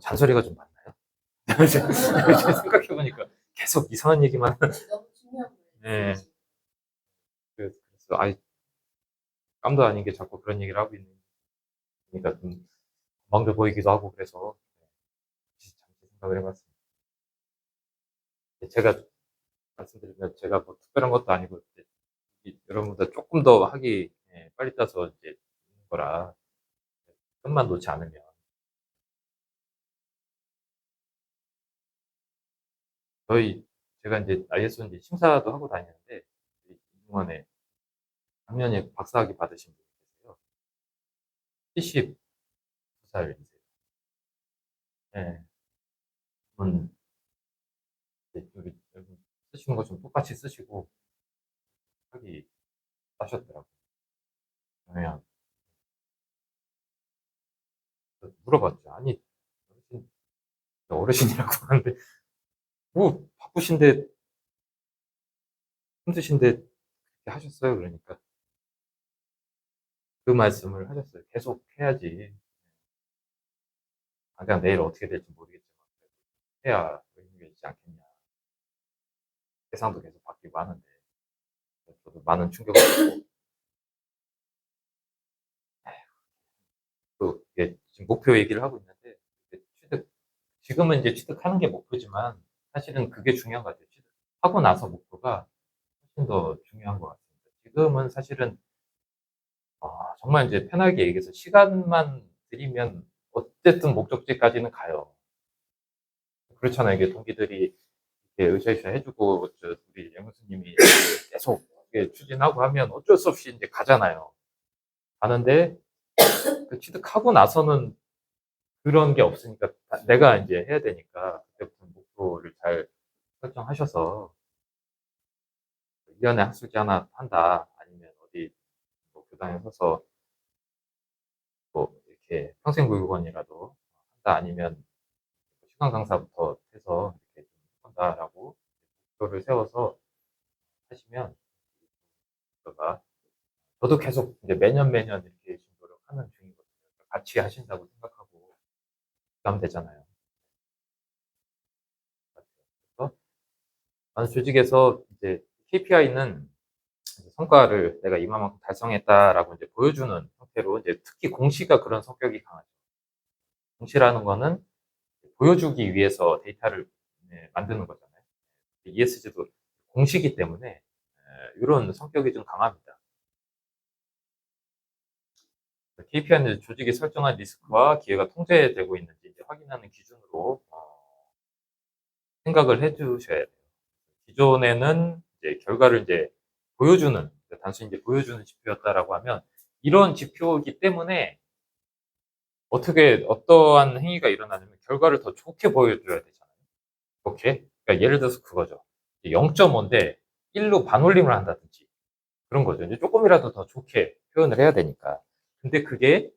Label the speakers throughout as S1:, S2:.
S1: 잔소리가 좀 많나요? 요즘 생각해보니까 계속 이상한 얘기만.
S2: 너무 중요한
S1: 네.
S2: 거예요.
S1: 그래서, 아이, 깜도 아닌 게 자꾸 그런 얘기를 하고 있는, 그러니까 좀, 건방져 보이기도 하고, 그래서, 잠시 생각을 해봤습니다. 제가, 말씀드리면, 제가 뭐 특별한 것도 아니고, 여러분보다 조금 더 하기, 빨리 따서 이제, 있는 거라, 끝만 놓지 않으면. 제가 이제 ISO 이제 심사도 하고 다니는데, 이중원에 작년에 박사학위 받으신 분이 계세요. 72살이세요. 네. 여기 쓰시는 거 좀 똑같이 쓰시고 학위 따셨더라고요. 그냥 물어봤죠. 아니, 어르신이라고 하는데, 뭐, 바쁘신데, 힘드신데, 그렇게 하셨어요? 그러니까. 그 말씀을 하셨어요. 계속 해야지. 당장 내일 어떻게 될지 모르겠지만, 해야 의미가 있지 않겠냐. 세상도 계속 바뀌고 하는데, 저도 많은 충격을 받고, 또, 이게 지금 목표 얘기를 하고 있는데, 지금은 이제 취득하는 게 목표지만, 사실은 그게 중요한 것 같아요. 취득하고 나서 목표가 훨씬 더 중요한 것 같습니다. 지금은 사실은 정말 이제 편하게 얘기해서 시간만 들이면 어쨌든 목적지까지는 가요. 그렇잖아요. 이게 동기들이 이렇게 으쌰으쌰 해주고 우리 영수님이 계속 이렇게 추진하고 하면 어쩔 수 없이 이제 가잖아요. 가는데 그 취득하고 나서는 그런 게 없으니까 내가 이제 해야 되니까 그때부터 목표를 잘 설정하셔서 1년에 학술지 하나 한다 아니면 어디 뭐 교당에 서서 뭐 이렇게 평생교육원이라도 한다 아니면 시간 강사부터 해서 이렇게 좀 한다라고 목표를 세워서 하시면 목표가 저도 계속 이제 매년 매년 이렇게 지금 노력하는 중이거든요. 같이 하신다고 생각하고 부담 되잖아요. 그래서 어느 조직에서 이제 KPI는 성과를 내가 이만큼 달성했다라고 이제 보여주는 형태로 이제 특히 공시가 그런 성격이 강하죠. 공시라는 거는 보여주기 위해서 데이터를 만드는 거잖아요. ESG도 공시기 때문에 이런 성격이 좀 강합니다. KPI는 조직이 설정한 리스크와 기회가 통제되고 있는지 이제 확인하는 기준으로 생각을 해주셔야 돼요. 기존에는 이제 결과를 이제 보여주는 단순히 이제 보여주는 지표였다라고 하면 이런 지표이기 때문에 어떠한 행위가 일어나냐면 결과를 더 좋게 보여줘야 되잖아요. 좋게. 그러니까 예를 들어서 그거죠. 0.5인데 1로 반올림을 한다든지 그런 거죠. 이제 조금이라도 더 좋게 표현을 해야 되니까. 근데 그게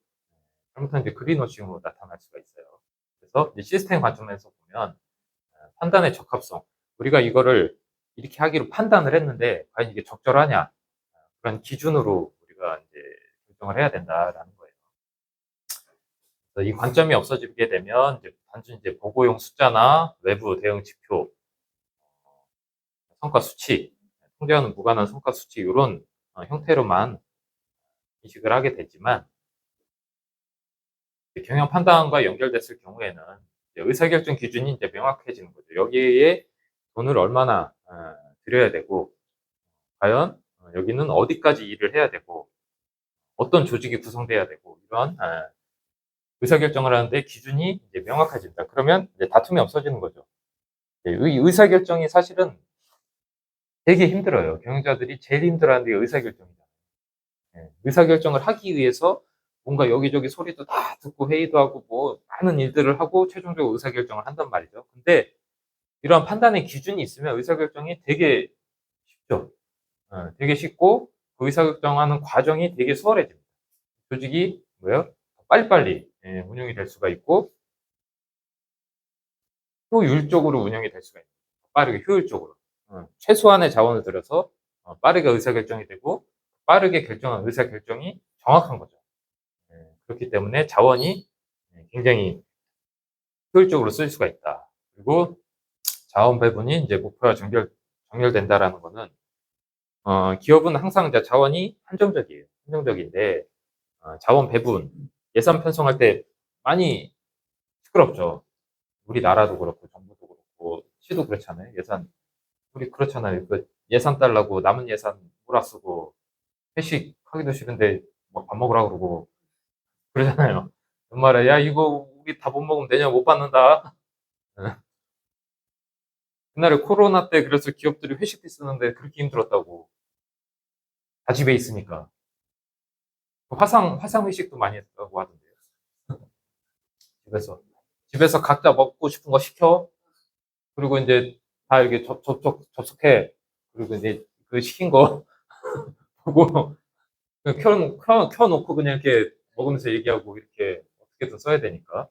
S1: 잘못하면 이제 그린워싱으로 나타날 수가 있어요. 그래서 이제 시스템 관점에서 보면 판단의 적합성. 우리가 이거를 이렇게 하기로 판단을 했는데 과연 이게 적절하냐 그런 기준으로 우리가 이제 결정을 해야 된다라는 거예요. 이 관점이 없어지게 되면 이제 단순히 이제 보고용 숫자나 외부 대응 지표, 성과 수치, 통제하는 무관한 성과 수치 이런 형태로만 인식을 하게 되지만 경영 판단과 연결됐을 경우에는 의사결정 기준이 이제 명확해지는 거죠. 여기에 돈을 얼마나 들여야 되고 과연 여기는 어디까지 일을 해야 되고 어떤 조직이 구성돼야 되고 이런 의사결정을 하는데 기준이 이제 명확해진다. 그러면 이제 다툼이 없어지는 거죠. 의사결정이 사실은 되게 힘들어요. 경영자들이 제일 힘들어하는 게 의사결정이다. 의사결정을 하기 위해서 뭔가 여기저기 소리도 다 듣고 회의도 하고 뭐 많은 일들을 하고 최종적으로 의사결정을 한단 말이죠. 근데 이러한 판단의 기준이 있으면 의사결정이 되게 쉽죠. 되게 쉽고 그 의사결정하는 과정이 되게 수월해집니다. 조직이 뭐예요? 빨리빨리 운영이 될 수가 있고 효율적으로 운영이 될 수가 있는 거예요. 빠르게 효율적으로. 최소한의 자원을 들여서 빠르게 의사결정이 되고 빠르게 결정한 의사결정이 정확한 거죠. 그렇기 때문에 자원이 굉장히 효율적으로 쓸 수가 있다. 그리고 자원 배분이 이제 목표와 정렬된다라는 거는 기업은 항상 이제 자원이 한정적이에요. 한정적인데 자원 배분, 예산 편성할 때 많이 시끄럽죠. 우리나라도 그렇고 정부도 그렇고 시도 그렇잖아요. 우리 그렇잖아요. 그 예산 달라고 남은 예산 몰아쓰고 회식하기도 싫은데 막 밥 먹으라 그러고 그러잖아요. 연말에 야 이거 우리 다 못 먹으면 내년 못 받는다. 옛날에 코로나 때 그래서 기업들이 회식비 쓰는데 그렇게 힘들었다고. 다 집에 있으니까. 화상 회식도 많이 했다고 하던데요. 집에서. 집에서 각자 먹고 싶은 거 시켜. 그리고 이제 다 이렇게 접속해. 그리고 이제 그 시킨 거 보고 켜놓고 그냥 이렇게 먹으면서 얘기하고 이렇게 어떻게든 써야 되니까.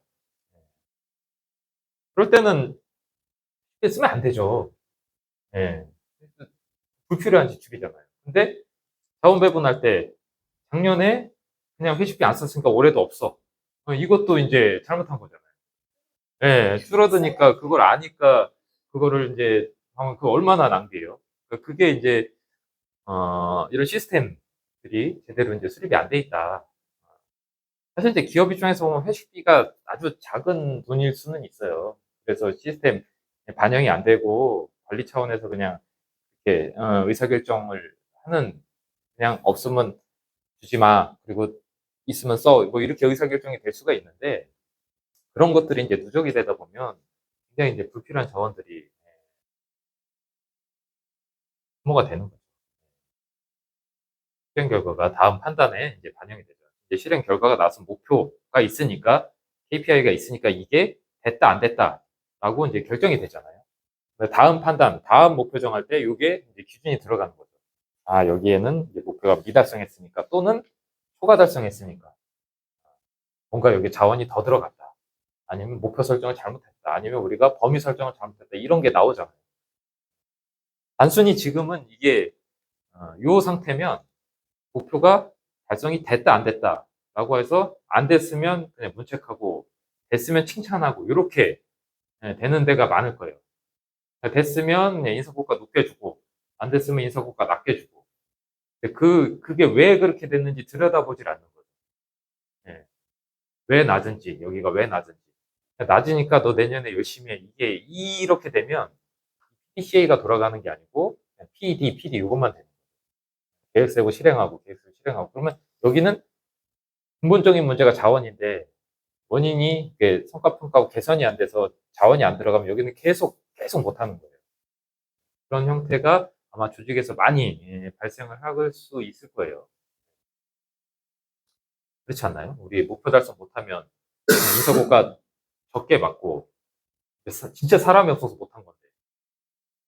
S1: 그럴 때는 쓰면 안 되죠. 예. 불필요한 지출이잖아요. 근데 자원 배분할 때 작년에 그냥 회식비 안 썼으니까 올해도 없어. 이것도 이제 잘못한 거잖아요. 예, 줄어드니까 그걸 아니까 그거를 이제 하면 그 얼마나 낭비예요. 그게 이제 이런 시스템들이 제대로 이제 수립이 안 돼 있다. 사실 이제 기업 입장에서 보면 회식비가 아주 작은 돈일 수는 있어요. 그래서 시스템 반영이 안 되고 관리 차원에서 그냥 이렇게 의사결정을 하는 그냥 없으면 주지 마. 그리고 있으면 써. 뭐 이렇게 의사결정이 될 수가 있는데 그런 것들이 이제 누적이 되다 보면 굉장히 이제 불필요한 자원들이 소모가 되는 거죠. 실행 결과가 다음 판단에 이제 반영이 되죠. 이제 실행 결과가 나서 목표가 있으니까 KPI가 있으니까 이게 됐다 안 됐다라고 이제 결정이 되잖아요. 다음 판단, 다음 목표 정할 때 이게 이제 기준이 들어가는 거죠. 아 여기에는 이제 목표가 미달성했으니까 또는 초과 달성했으니까 뭔가 여기 자원이 더 들어갔다. 아니면 목표 설정을 잘못했다. 아니면 우리가 범위 설정을 잘못했다. 이런 게 나오잖아요. 단순히 지금은 이게 요 상태면 목표가 달성이 됐다 안 됐다라고 해서 안 됐으면 그냥 문책하고 됐으면 칭찬하고 이렇게 되는 데가 많을 거예요. 됐으면 인사고가 높게 주고 안 됐으면 인사고가 낮게 주고 그게 왜 그렇게 됐는지 들여다보질 않는 거죠. 예. 왜 낮은지 여기가 왜 낮은지 낮으니까 너 내년에 열심히 해 이게 이렇게 되면 PCA가 돌아가는 게 아니고 PD, PD 이것만 되는 거예요. 계획 세고 실행하고 계획 세고 실행하고 그러면 여기는 근본적인 문제가 자원인데 원인이 성과 평가하고 개선이 안 돼서 자원이 안 들어가면 여기는 계속 못하는 거예요. 그런 형태가 아마 조직에서 많이 발생을 할 수 있을 거예요. 그렇지 않나요? 우리 목표 달성 못하면 인사고가 적게 받고 진짜 사람이 없어서 못한 건데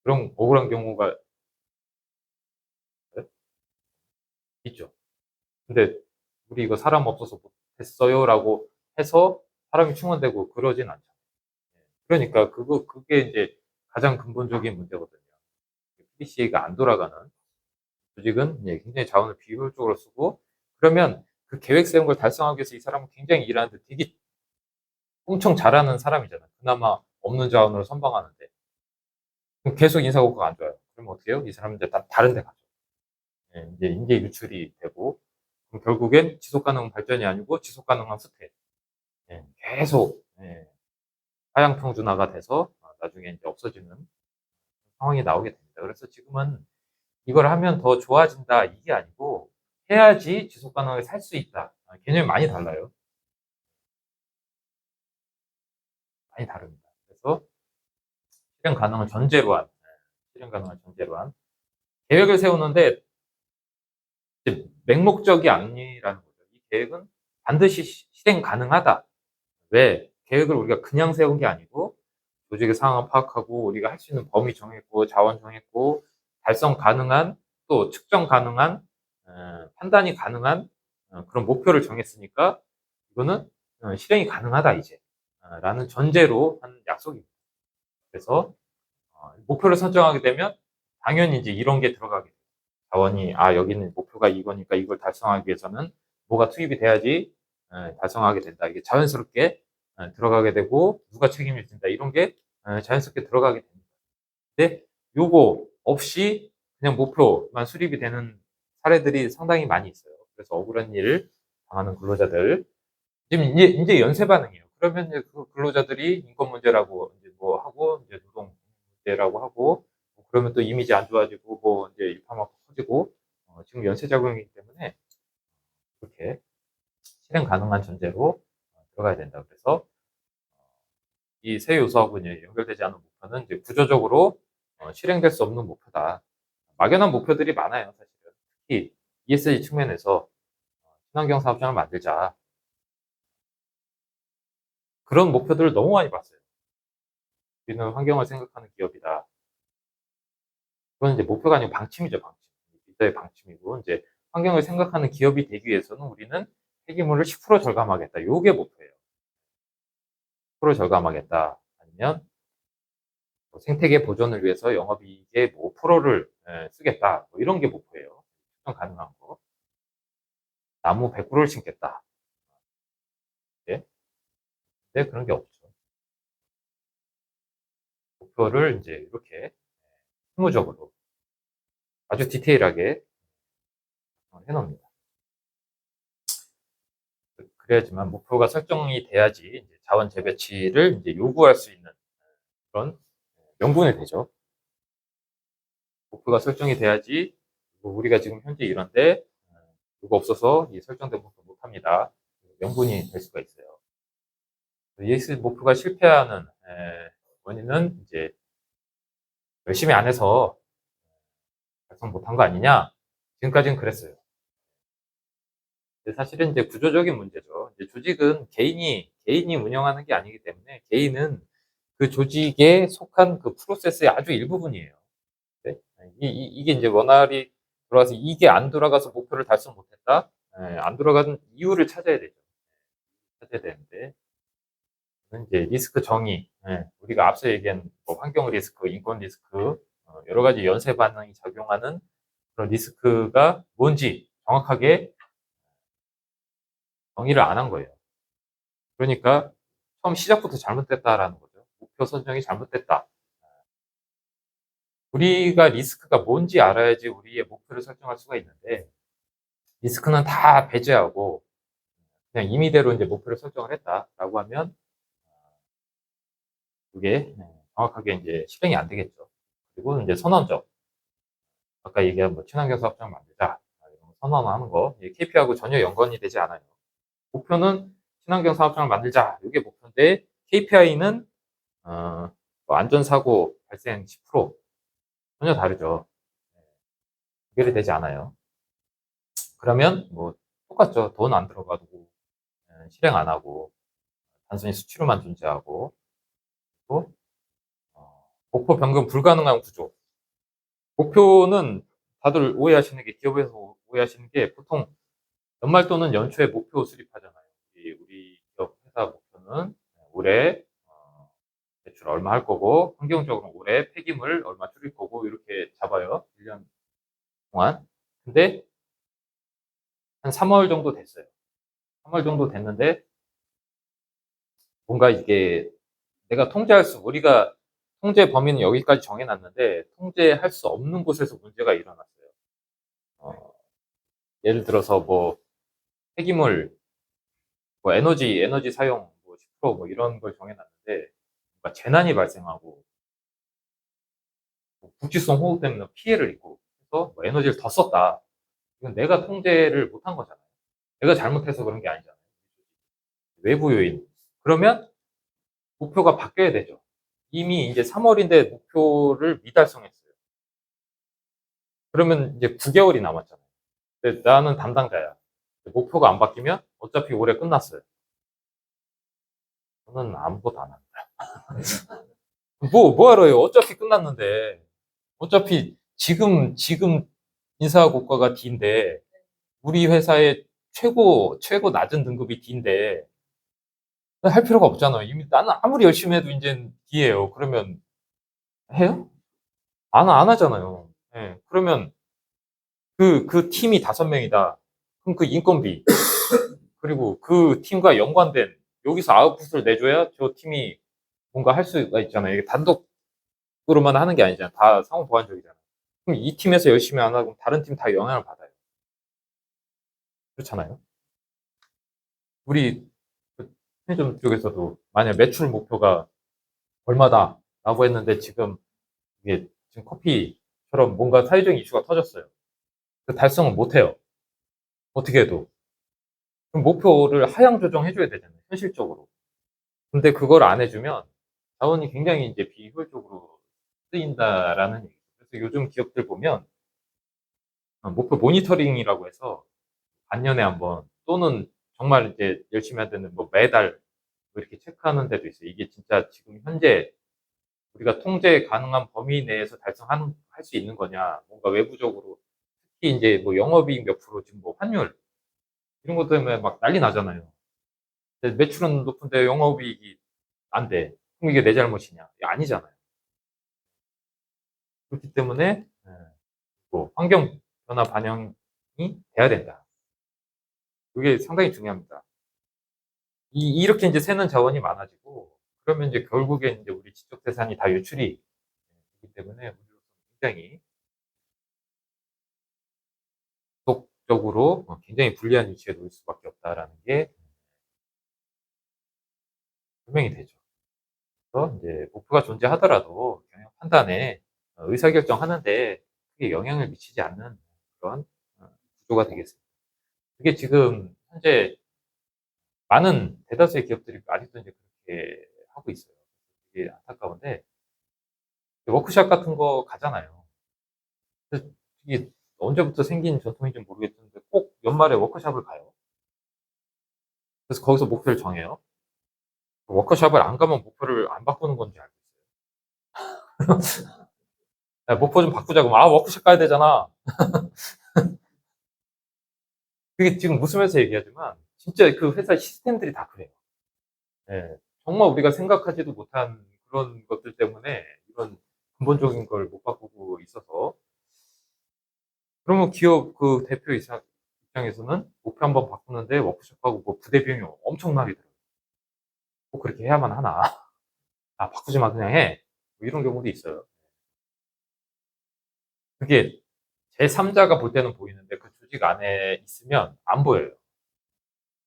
S1: 그런 억울한 경우가 있죠. 근데 우리 이거 사람 없어서 못했어요라고 해서 사람이 충원되고 그러진 않죠. 그러니까 그게 이제 가장 근본적인 문제거든요. PDCA가 안 돌아가는 조직은 굉장히 자원을 비효율적으로 쓰고 그러면 그 계획 세운 걸 달성하기 위해서 이 사람은 굉장히 일하는데 되게 엄청 잘하는 사람이잖아요. 그나마 없는 자원으로 선방하는데 그럼 계속 인사고과가 안 좋아요. 그러면 어떻게 해요? 이 사람들 다 다른 데 가죠. 이제 인재 유출이 되고 그럼 결국엔 지속 가능한 발전이 아니고 지속 가능한 후퇴. 계속 하향평준화가 돼서 나중에 이제 없어지는 상황이 나오게 됩니다. 그래서 지금은 이걸 하면 더 좋아진다 이게 아니고 해야지 지속 가능하게 살 수 있다. 개념이 많이 달라요. 많이 다릅니다. 그래서 실행 가능을 전제로 한 실행 가능을 전제로 한 계획을 세우는데 맹목적이 아니라는 거죠. 이 계획은 반드시 실행 가능하다. 왜? 계획을 우리가 그냥 세운 게 아니고 조직의 상황을 파악하고 우리가 할 수 있는 범위 정했고 자원 정했고 달성 가능한 또 측정 가능한 판단이 가능한 그런 목표를 정했으니까 이거는 실행이 가능하다 이제 라는 전제로 한 약속입니다. 그래서 목표를 설정하게 되면 당연히 이제 이런 게 들어가게 돼요. 자원이 여기는 목표가 이거니까 이걸 달성하기 위해서는 뭐가 투입이 돼야지 달성하게 된다. 이게 자연스럽게 들어가게 되고 누가 책임을 진다 이런 게 자연스럽게 들어가게 됩니다. 근데 요거 없이 그냥 목표만 수립이 되는 사례들이 상당히 많이 있어요. 그래서 억울한 일을 당하는 근로자들 지금 이제 연쇄 반응이에요. 그러면 이제 그 근로자들이 인권 문제라고 이제 뭐 하고 이제 노동 문제라고 하고 그러면 또 이미지 안 좋아지고 뭐 이제 일파만파 커지고 지금 연쇄 작용이기 때문에 그렇게 실행 가능한 전제로 들어가야 된다. 그래서 이 세 요소하고 이제 연결되지 않은 목표는 이제 구조적으로 실행될 수 없는 목표다. 막연한 목표들이 많아요, 사실은. 특히 ESG 측면에서 친환경 사업장을 만들자. 그런 목표들을 너무 많이 봤어요. 우리는 환경을 생각하는 기업이다. 그건 이제 목표가 아니고 방침이죠, 방침. 리더의 방침이고, 이제 환경을 생각하는 기업이 되기 위해서는 우리는 폐기물을 10% 절감하겠다. 요게 목표예요. 10% 절감하겠다. 아니면 뭐 생태계 보존을 위해서 영업이익의 뭐 5%를 쓰겠다. 뭐 이런 게 목표예요. 실현 가능한 거. 나무 100그루를 심겠다. 네? 근데 그런 게 없죠. 목표를 이제 이렇게 실무적으로 아주 디테일하게 해놓습니다. 그래야지만 목표가 설정이 돼야지 이제 자원 재배치를 이제 요구할 수 있는 그런 명분이 되죠. 목표가 설정이 돼야지 뭐 우리가 지금 현재 이런데 이거 없어서 이 설정된 목표 못합니다. 명분이 될 수가 있어요. EX 목표가 실패하는 원인은 이제 열심히 안 해서 달성 못한 거 아니냐? 지금까지는 그랬어요. 근데 사실은 이제 구조적인 문제죠. 이제 조직은 개인이 운영하는 게 아니기 때문에 개인은 그 조직에 속한 그 프로세스의 아주 일부분이에요. 네? 이게 이제 원활히 돌아가서 이게 안 돌아가서 목표를 달성 못했다? 안 돌아가는 이유를 찾아야 되죠. 찾아야 되는데 이제 리스크 정의, 우리가 앞서 얘기한 뭐 환경 리스크, 인권 리스크, 여러 가지 연쇄 반응이 작용하는 그런 리스크가 뭔지 정확하게 정의를 안 한 거예요. 그러니까 처음 시작부터 잘못됐다라는 거죠. 목표 선정이 잘못됐다. 우리가 리스크가 뭔지 알아야지 우리의 목표를 설정할 수가 있는데 리스크는 다 배제하고 그냥 임의대로 이제 목표를 설정을 했다라고 하면 그게 정확하게 이제 실행이 안 되겠죠. 그리고 이제 선언적 아까 얘기한 뭐 친환경 사업장 만들자 이런 선언하는 거 KPI하고 전혀 연관이 되지 않아요. 목표는 친환경 사업장을 만들자 이게 목표인데 KPI는 뭐 안전사고 발생 10% 전혀 다르죠. 연결이 되지 않아요. 그러면 뭐 똑같죠. 돈 안 들어가고 실행 안 하고 단순히 수치로만 존재하고 또 목표 변경 불가능한 구조. 목표는 다들 오해하시는 게 기업에서 오해하시는 게 보통 연말 또는 연초에 목표 수립하잖아요. 우리 기업 회사 목표는 올해 매출 얼마 할 거고 환경적으로 올해 폐기물 얼마 줄일 거고 이렇게 잡아요. 1년 동안. 근데 한 3월 정도 됐어요. 3월 정도 됐는데 뭔가 이게 내가 우리가 통제 범위는 여기까지 정해놨는데 통제할 수 없는 곳에서 문제가 일어났어요. 예를 들어서 뭐 폐기물, 뭐 에너지 사용 뭐 10%뭐 이런 걸 정해놨는데 뭔가 재난이 발생하고 뭐 국지성 호우 때문에 피해를 입고 그래서 뭐 에너지를 더 썼다. 이건 내가 통제를 못한 거잖아요. 내가 잘못해서 그런 게 아니잖아요. 외부 요인. 그러면 목표가 바뀌어야 되죠. 이미 이제 3월인데 목표를 미달성했어요. 그러면 이제 9개월이 남았잖아요. 근데 나는 담당자야. 목표가 안 바뀌면 어차피 올해 끝났어요. 저는 아무것도 안 합니다. 뭐 하러요? 어차피 끝났는데. 어차피 지금 인사고과가 D인데, 우리 회사의 최고 낮은 등급이 D인데, 할 필요가 없잖아요. 이미 나는 아무리 열심히 해도 이제 D예요. 그러면 해요? 안 하잖아요. 예. 그러면 그 팀이 5명이다. 그럼 그 인건비, 그리고 그 팀과 연관된 여기서 아웃풋을 내줘야 저 팀이 뭔가 할 수가 있잖아요. 이게 단독으로만 하는 게 아니잖아요. 다 상호 보완적이잖아요. 그럼 이 팀에서 열심히 안 하고 다른 팀 다 영향을 받아요. 그렇잖아요. 우리 그 편의점 쪽에서도 만약 매출 목표가 얼마다라고 했는데 지금 이게 지금 커피처럼 뭔가 사회적인 이슈가 터졌어요. 그 달성을 못 해요. 어떻게 해도. 그럼 목표를 하향 조정해줘야 되잖아요. 현실적으로. 근데 그걸 안 해주면 자원이 굉장히 이제 비효율적으로 쓰인다라는 얘기죠. 그래서 요즘 기업들 보면 목표 모니터링이라고 해서 반년에 한 번 또는 정말 이제 열심히 할 때는 뭐 매달 뭐 이렇게 체크하는 데도 있어요. 이게 진짜 지금 현재 우리가 통제 가능한 범위 내에서 달성하는 할 수 있는 거냐, 뭔가 외부적으로 특히 이제 뭐 영업이익 몇 프로 지금 뭐 환율 이런 것 때문에 막 난리 나잖아요. 근데 매출은 높은데 영업이익이 안 돼. 그럼 이게 내 잘못이냐? 아니잖아요. 그렇기 때문에 뭐 환경 변화 반영이 돼야 된다. 그게 상당히 중요합니다. 이렇게 이제 새는 자원이 많아지고 그러면 이제 결국에 이제 우리 지적 재산이 다 유출이 되기 때문에 우리로서 굉장히 지속적으로 굉장히 불리한 위치에 놓일 수밖에 없다라는 게 분명히 되죠. 그래서 이제 목표가 존재하더라도 경영 판단에 의사결정하는데 크게 영향을 미치지 않는 그런 구조가 되겠습니다. 그게 지금 현재 많은 대다수의 기업들이 아직도 이제 그렇게 하고 있어요. 이게 안타까운데 워크숍 같은 거 가잖아요. 근데 이게 언제부터 생긴 전통인지 모르겠는데 꼭 연말에 워크숍을 가요. 그래서 거기서 목표를 정해요. 워크숍을 안 가면 목표를 안 바꾸는 건지 알고 있어요. 야, 목표 좀 바꾸자고. 아, 워크숍 가야 되잖아. 그게 지금 웃으면서 얘기하지만 진짜 그 회사 시스템들이 다 그래요. 예. 정말 우리가 생각하지도 못한 그런 것들 때문에 이런 근본적인 걸 못 바꾸고 있어서 그러면 기업 그 대표 입장에서는 목표 한번 바꾸는데 워크숍하고 뭐 부대 비용이 엄청나게 들어요. 꼭 그렇게 해야만 하나? 아, 바꾸지 마, 그냥 해. 뭐 이런 경우도 있어요. 그게 제3자가 볼 때는 보이는데 그 조직 안에 있으면 안 보여요.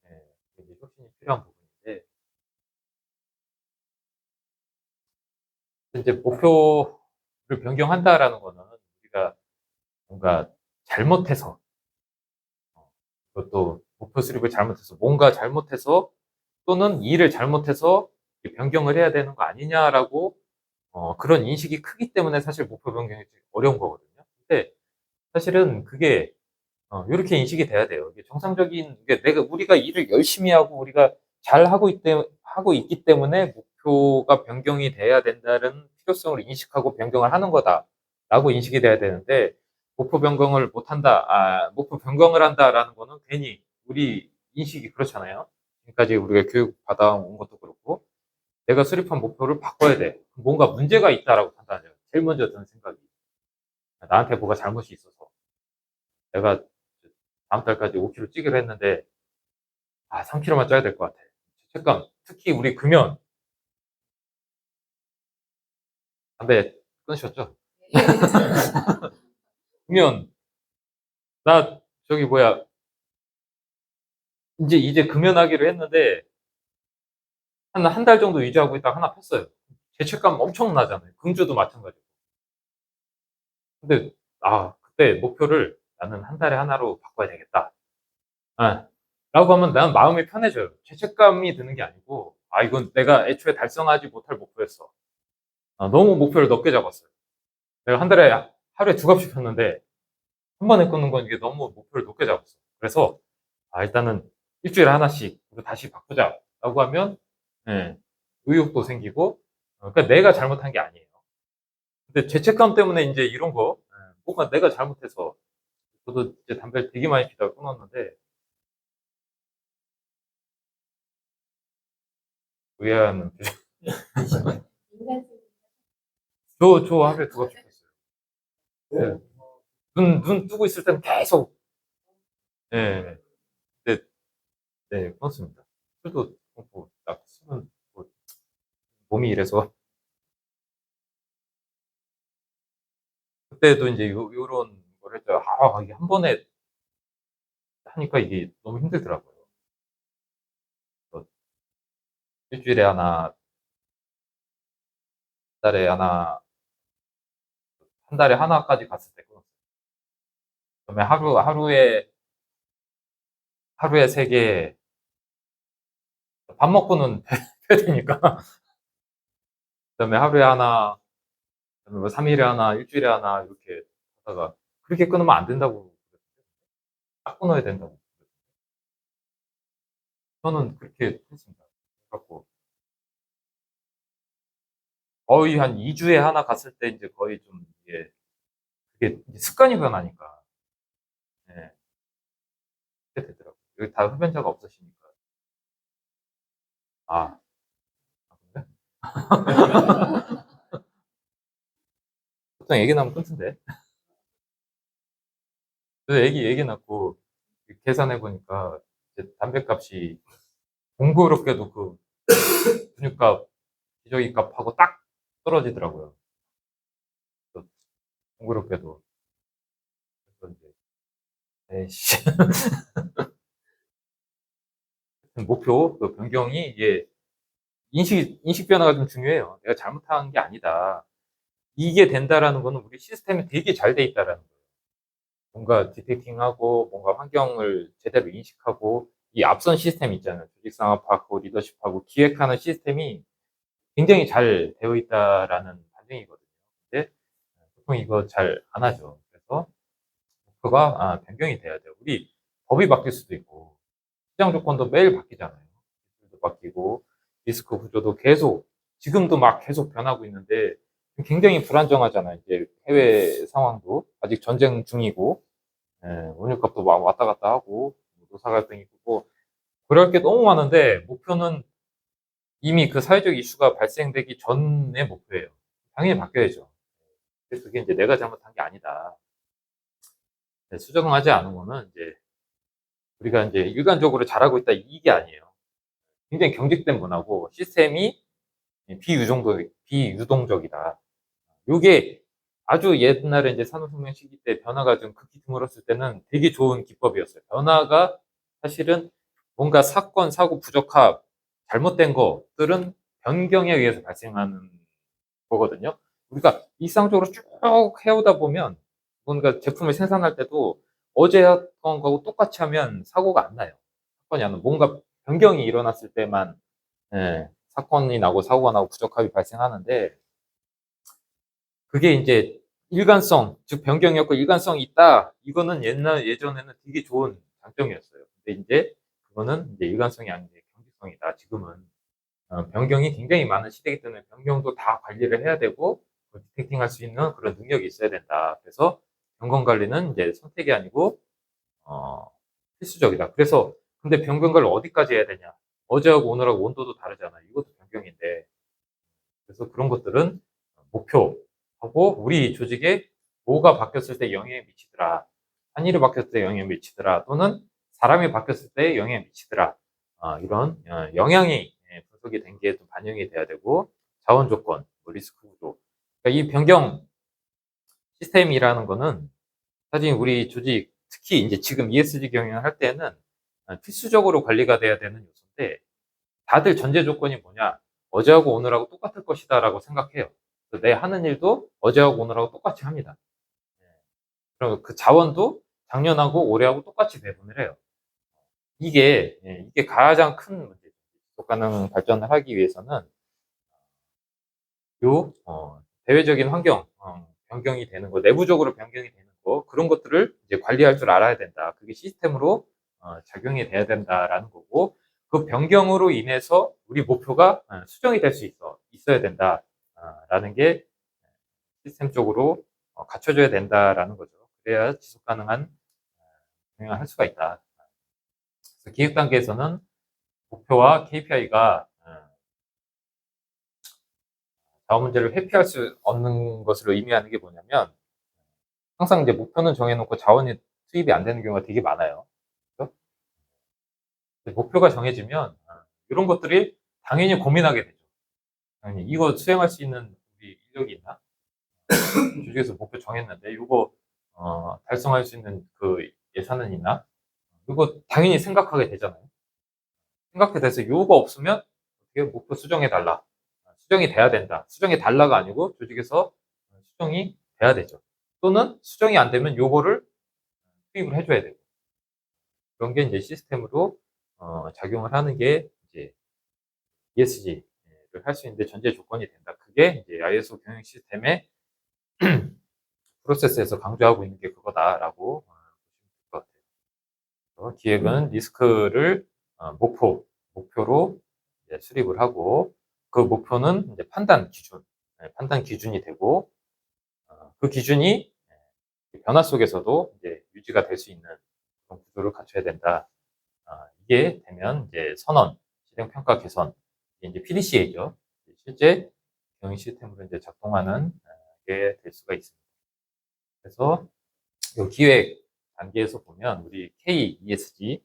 S1: 예, 이게 혁신이 필요한 부분인데 이제 목표를 변경한다라는 거는 우리가 뭔가 잘못해서 그것도 목표 수립을 잘못해서 뭔가 잘못해서 또는 일을 잘못해서 변경을 해야 되는 거 아니냐라고 그런 인식이 크기 때문에 사실 목표 변경이 어려운 거거든요. 근데 사실은 그게 이렇게 인식이 돼야 돼요. 이게 정상적인 이게 우리가 일을 열심히 하고 우리가 잘 하고 있기 때문에 목표가 변경이 돼야 된다는 필요성을 인식하고 변경을 하는 거다라고 인식이 돼야 되는데 목표 변경을 못 한다, 목표 변경을 한다라는 거는 괜히 우리 인식이 그렇잖아요. 지금까지 우리가 교육 받아온 것도 그렇고 내가 수립한 목표를 바꿔야 돼. 뭔가 문제가 있다라고 판단해요. 제일 먼저 드는 생각이 나한테 뭐가 잘못이 있어서 내가 다음 달까지 5kg 찌기로 했는데 3kg만 쪄야 될 것 같아. 죄책감. 특히 우리 금연 담배 끊으셨죠? 금연 나 저기 뭐야 이제 금연하기로 했는데 한 달 정도 유지하고 있다가 하나 폈어요. 죄책감 엄청 나잖아요. 금주도 마찬가지고. 근데 그때 목표를 나는 한 달에 하나로 바꿔야 되겠다. 라고 하면 난 마음이 편해져요. 죄책감이 드는 게 아니고 이건 내가 애초에 달성하지 못할 목표였어. 너무 목표를 높게 잡았어요. 내가 한 달에 하루에 2갑씩 폈는데 한 번에 끊는 건 이게 너무 목표를 높게 잡았어. 그래서 일단은 일주일에 하나씩 우리 다시 바꾸자라고 하면 예, 의욕도 생기고 그러니까 내가 잘못한 게 아니에요. 근데 죄책감 때문에 이제 이런 거 뭔가 내가 잘못해서 저도 이제 담배를 되게 많이 피다가 끊었는데 의아한 저 하루에 2갑씩 폈어요. 예. 눈 뜨고 있을 때는 계속 예. 네, 네, 그렇습니다. 술도 끊고 몸이 이래서 그때도 이제 요런 걸 했죠. 이게 한 번에 하니까 이게 너무 힘들더라고요. 일주일에 하나, 달에 하나, 한 달에 하나까지 갔을 때 끊었어요. 그다음에 하루에 세 개, 밥 먹고는 해야 되니까. 그다음에 하루에 하나, 그다음에 뭐 3일에 하나, 일주일에 하나 이렇게 하다가 그렇게 끊으면 안 된다고 딱 끊어야 된다고. 저는 그렇게 했습니다. 그래갖고 거의 한 2주에 하나 갔을 때 이제 거의 좀 이게 그게 이제 습관이 변하니까 예, 그렇게 되더라고요. 여기 다 흡연자가 없으시니까 아, 그래? 보통 얘기 나면 끊던데. 그래서 얘기 낳고 계산해 보니까 담배값이 공교롭게도 그 분유값, 기저귀 값하고 딱 떨어지더라고요. 공교롭게도. 그래서 이제 에이씨. 목표 그 변경이 이게 인식 변화가 좀 중요해요. 내가 잘못한 게 아니다. 이게 된다라는 거는 우리 시스템이 되게 잘 돼 있다라는 거예요. 뭔가 디텍팅하고 뭔가 환경을 제대로 인식하고 이 앞선 시스템 있잖아요. 조직상업하고 리더십하고 기획하는 시스템이 굉장히 잘 되어 있다라는 반증이거든요. 근데 보통 이거 잘 안 하죠. 그래서 목표가 변경이 돼야 돼요. 우리 법이 바뀔 수도 있고 시장 조건도 매일 바뀌잖아요. 기술도 바뀌고 리스크 구조도 계속 지금도 막 계속 변하고 있는데 굉장히 불안정하잖아요. 이제 해외 상황도 아직 전쟁 중이고 원유값도 막 왔다 갔다 하고 노사 갈등이 있고 그럴 게 너무 많은데 목표는 이미 그 사회적 이슈가 발생되기 전의 목표예요. 당연히 바뀌어야죠. 그래서 그게 이제 내가 잘못한 게 아니다. 수정하지 않은 거는 이제 우리가 이제 일관적으로 잘하고 있다 이게 아니에요. 굉장히 경직된 문화고 시스템이 비유동적이다. 요게 아주 옛날에 이제 산업혁명 시기 때 변화가 좀 극히 드물었을 때는 되게 좋은 기법이었어요. 변화가 사실은 뭔가 사건, 사고, 부적합, 잘못된 것들은 변경에 의해서 발생하는 거거든요. 우리가 일상적으로 쭉 해오다 보면 뭔가 제품을 생산할 때도 어제 했던 거하고 똑같이 하면 사고가 안 나요. 사건이 안 나요. 뭔가 변경이 일어났을 때만 사건이 나고 사고가 나고 부적합이 발생하는데 그게 이제 일관성, 즉 변경이었고 일관성이 있다. 이거는 예전에는 되게 좋은 장점이었어요. 근데 이제 그거는 이제 일관성이 아닌 경직성이다. 지금은 변경이 굉장히 많은 시대이기 때문에 변경도 다 관리를 해야 되고 디텍팅할 수 있는 그런 능력이 있어야 된다. 그래서 변경 관리는 이제 선택이 아니고 어, 필수적이다. 그래서 근데 변경 관리 어디까지 해야 되냐? 어제하고 오늘하고 온도도 다르잖아. 이것도 변경인데 그래서 그런 것들은 목표하고 우리 조직에 뭐가 바뀌었을 때 영향을 미치더라. 한일이 바뀌었을 때 영향을 미치더라. 또는 사람이 바뀌었을 때 영향을 미치더라. 이런 영향이 분석이 된 게 좀 반영이 돼야 되고 자원 조건, 뭐 리스크 구조. 그러니까 이 변경 시스템이라는 거는 사실 우리 조직 특히 이제 지금 ESG 경영을 할 때는 필수적으로 관리가 돼야 되는 요소인데 다들 전제 조건이 뭐냐? 어제하고 오늘하고 똑같을 것이다라고 생각해요. 내 하는 일도 어제하고 오늘하고 똑같이 합니다. 그럼 그 자원도 작년하고 올해하고 똑같이 배분을 해요. 이게 가장 큰 문제죠. 지속 가능 발전을 하기 위해서는 대외적인 환경 변경이 되는 거, 내부적으로 변경이 되는 거 그런 것들을 이제 관리할 줄 알아야 된다. 그게 시스템으로 작용이 돼야 된다라는 거고 그 변경으로 인해서 우리 목표가 수정이 될 수 있어야 된다라는 게 시스템적으로 갖춰져야 된다라는 거죠. 그래야 지속 가능한 경영을 할 수가 있다. 그래서 기획 단계에서는 목표와 KPI가 자원 문제를 회피할 수 없는 것으로 의미하는 게 뭐냐면 항상 이제 목표는 정해놓고 자원이 투입이 안 되는 경우가 되게 많아요. 그렇죠? 목표가 정해지면 이런 것들이 당연히 고민하게 되죠. 아니, 이거 수행할 수 있는 우리 인력이 있나? 주주에서 목표 정했는데 이거 달성할 수 있는 그 예산은 있나? 이거 당연히 생각하게 되잖아요. 생각해 돼서 요거 없으면 어떻게 목표 수정해 달라. 수정이 돼야 된다. 수정이 달라가 아니고 조직에서 수정이 돼야 되죠. 또는 수정이 안 되면 요거를 투입을 해줘야 되고. 그런 게 이제 시스템으로 작용을 하는 게 이제 ESG를 할 수 있는데 전제 조건이 된다. 그게 이제 ISO 경영 시스템의 프로세스에서 강조하고 있는 게 그거다라고 보시면 될 것 같아요. 기획은 리스크를 목표로 수립을 하고 그 목표는 이제 판단 기준이 되고 그 기준이 변화 속에서도 이제 유지가 될 수 있는 그런 구조를 갖춰야 된다. 이게 되면 이제 선언, 실행 평가 개선, 이게 이제 PDCA죠. 실제 경영 시스템으로 이제 작동하는 게 될 수가 있습니다. 그래서 이 기획 단계에서 보면 우리 KESG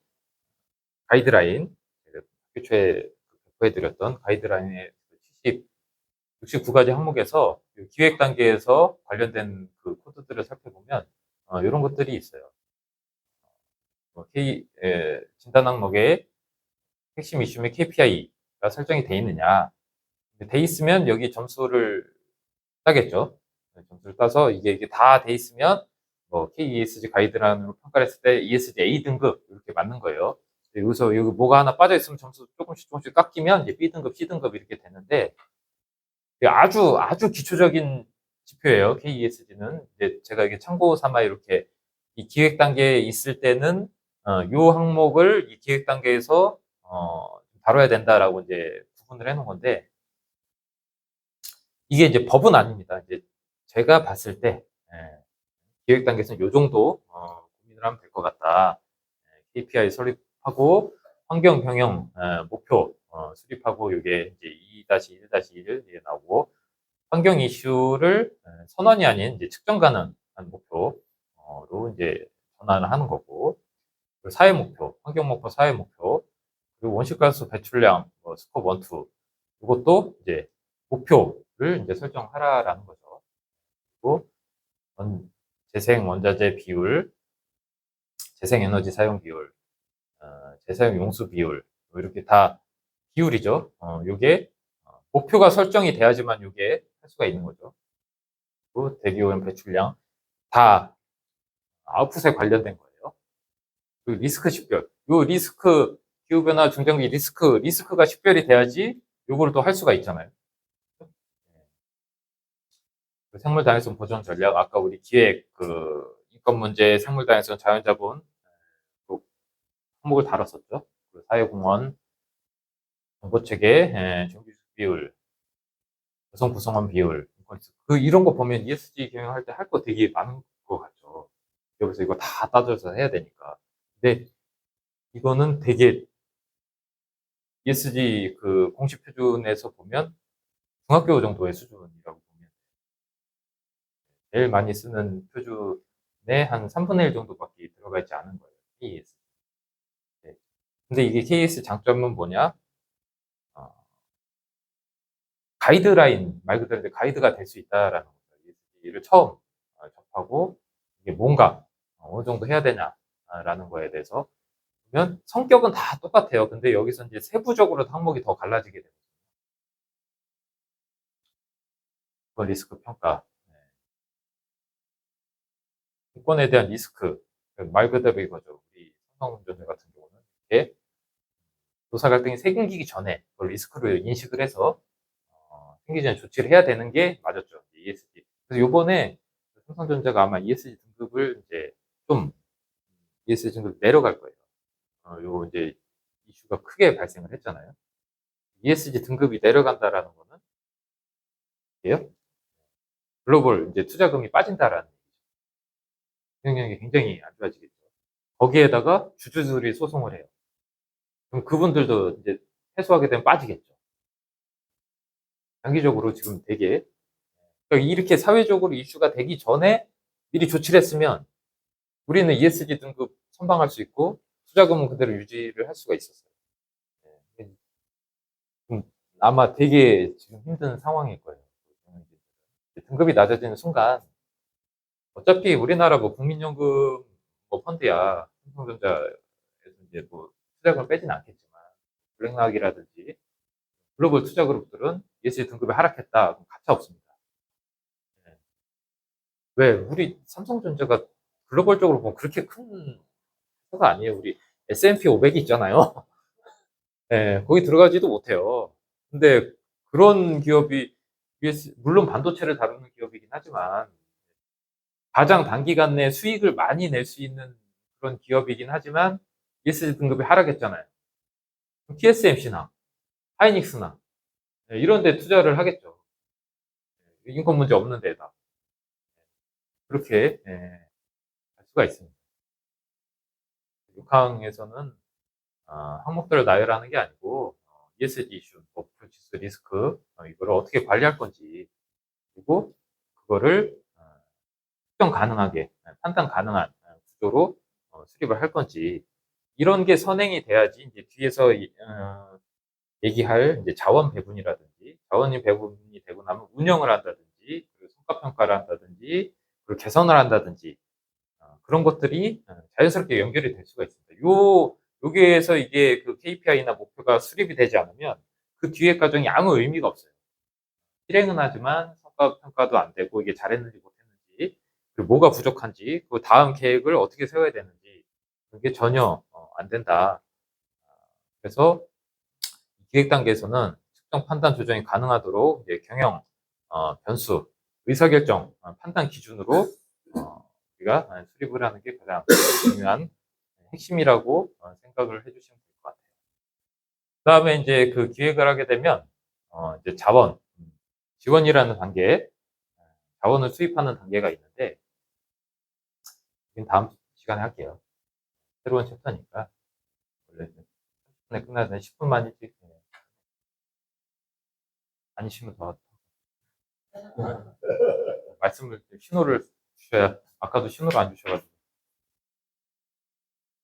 S1: 가이드라인, 제가 초에 배포해드렸던 가이드라인의 69가지 항목에서 기획 단계에서 관련된 그 코드들을 살펴보면 이런 것들이 있어요. 진단 항목에 핵심 이슈의 KPI가 설정이 돼 있느냐. 돼 있으면 여기 점수를 따겠죠. 점수를 따서 이게 다 돼 있으면 뭐 KESG 가이드라인으로 평가를 했을 때 ESG A 등급 이렇게 맞는 거예요. 여기서 여기 뭐가 하나 빠져 있으면 점수 조금씩 깎이면 이제 B 등급, C 등급 이렇게 되는데 아주 기초적인 지표예요. KESG는 이제 제가 이게 참고 삼아 이렇게 이 기획 단계에 있을 때는 요 항목을 이 기획 단계에서 다뤄야 된다라고 이제 구분을 해놓은 건데 이게 이제 법은 아닙니다. 이제 제가 봤을 때 기획 단계에서는 요 정도 고민을 하면 될 것 같다. KPI 설립하고 환경 경영 목표 수립하고 이게 이제 2-1-1 이게 나오고 환경 이슈를 선언이 아닌 이제 측정 가능한 목표로 이제 전환을 하는 거고 사회 목표, 환경 목표, 사회 목표 그리고 온실가스 배출량 스코프 1, 2 이것도 이제 목표를 이제 설정하라라는 거죠. 그리고 재생 원자재 비율, 재생 에너지 사용 비율, 재사용 용수 비율 이렇게 다 비율이죠. 요게 목표가 설정이 돼야지만 요게 할 수가 있는 거죠. 그리고 대기오염 배출량 다 아웃풋에 관련된 거예요. 그리고 리스크 식별. 요 리스크 기후변화 중장기 리스크가 식별이 돼야지 요거를 또 할 수가 있잖아요. 생물 다양성 보존 전략 아까 우리 기획 인권 문제, 생물 다양성, 자연자본 항목을 다뤘었죠. 사회공헌, 정보체계, 정규직 비율, 여성 구성원 비율, 이런 거 보면 ESG 경영할 때 할 거 되게 많은 것 같죠. 여기서 이거 다 따져서 해야 되니까. 근데 이거는 되게 ESG 그 공식 표준에서 보면 중학교 정도의 수준이라고 보면 제일 많이 쓰는 표준의 한 3분의 1 정도밖에 들어가 있지 않은 거예요. KES. 네. 근데 이게 KES 장점은 뭐냐? 가이드라인 말 그대로 가이드가 될 수 있다라는 거죠. ESG를 처음 접하고 이게 뭔가 어느 정도 해야 되냐라는 거에 대해서 보면 성격은 다 똑같아요. 근데 여기서 이제 세부적으로 항목이 더 갈라지게 됩니다. 리스크 평가, 인권에 대한 리스크 말 그대로 이거죠. 우리 삼성전자 같은 경우는 이렇게 노사 갈등이 생기기 전에 그걸 리스크로 인식을 해서 생기기 전에 조치를 해야 되는 게 맞았죠. ESG. 그래서 요번에 삼성전자가 아마 ESG 등급을 이제 좀 ESG 등급 내려갈 거예요. 요 이제 이슈가 크게 발생을 했잖아요. ESG 등급이 내려간다라는 거는 예요? 글로벌 이제 투자금이 빠진다라는 영향이 굉장히 안 좋아지겠죠. 거기에다가 주주들이 소송을 해요. 그럼 그분들도 이제 해소하게 되면 빠지겠죠. 장기적으로 지금 되게 그러니까 이렇게 사회적으로 이슈가 되기 전에 미리 조치를 했으면 우리는 ESG 등급 선방할 수 있고 투자금은 그대로 유지를 할 수가 있었어요. 좀 아마 되게 지금 힘든 상황일 거예요. 등급이 낮아지는 순간 어차피 우리나라 뭐 국민연금 뭐 펀드야 삼성전자에서 이제 뭐 투자금을 빼진 않겠지만 블랙락이라든지 글로벌 투자 그룹들은 ESG 등급이 하락했다. 그럼 가차 없습니다. 네. 왜 우리 삼성전자가 글로벌적으로 보면 그렇게 큰 회사가 아니에요. 우리 S&P 500이 있잖아요. 네, 거기 들어가지도 못해요. 근데 그런 기업이 물론 반도체를 다루는 기업이긴 하지만 가장 단기간 내 수익을 많이 낼 수 있는 그런 기업이긴 하지만 ESG 등급이 하락했잖아요. TSMC나 하이닉스나 이런 데 투자를 하겠죠. 인권 문제 없는 데다. 그렇게 할 수가 있습니다. 6항에서는 항목들을 나열하는 게 아니고 ESG 이슈, 목표 지수 리스크 이거를 어떻게 관리할 건지 그리고 그거를 측정 가능하게 판단 가능한 구조로 수립을 할 건지 이런 게 선행이 돼야지 이제 뒤에서 얘기할 이제 자원 배분이라든지 자원이 배분이 되고 나면 운영을 한다든지 그리고 성과 평가를 한다든지 그리고 개선을 한다든지 그런 것들이 자연스럽게 연결이 될 수가 있습니다. 여기에서 이게 그 KPI나 목표가 수립이 되지 않으면 그 뒤에 과정이 아무 의미가 없어요. 실행은 하지만 성과 평가도 안 되고 이게 잘했는지 못했는지 그리고 뭐가 부족한지 그 다음 계획을 어떻게 세워야 되는지 그게 전혀 안 된다. 그래서 기획 단계에서는 측정 판단 조정이 가능하도록 이제 경영, 변수, 의사결정, 판단 기준으로 우리가 수립을 하는 게 가장 중요한 핵심이라고 생각을 해주시면 될 것 같아요. 그 다음에 이제 그 기획을 하게 되면 이제 자원, 지원이라는 단계, 자원을 수입하는 단계가 있는데 이건 다음 시간에 할게요. 새로운 챕터니까 원래 30분에 끝나서 10분만 일찍 아니시면 더 말씀을 신호를 주셔야 아까도 신호를 안 주셔가지고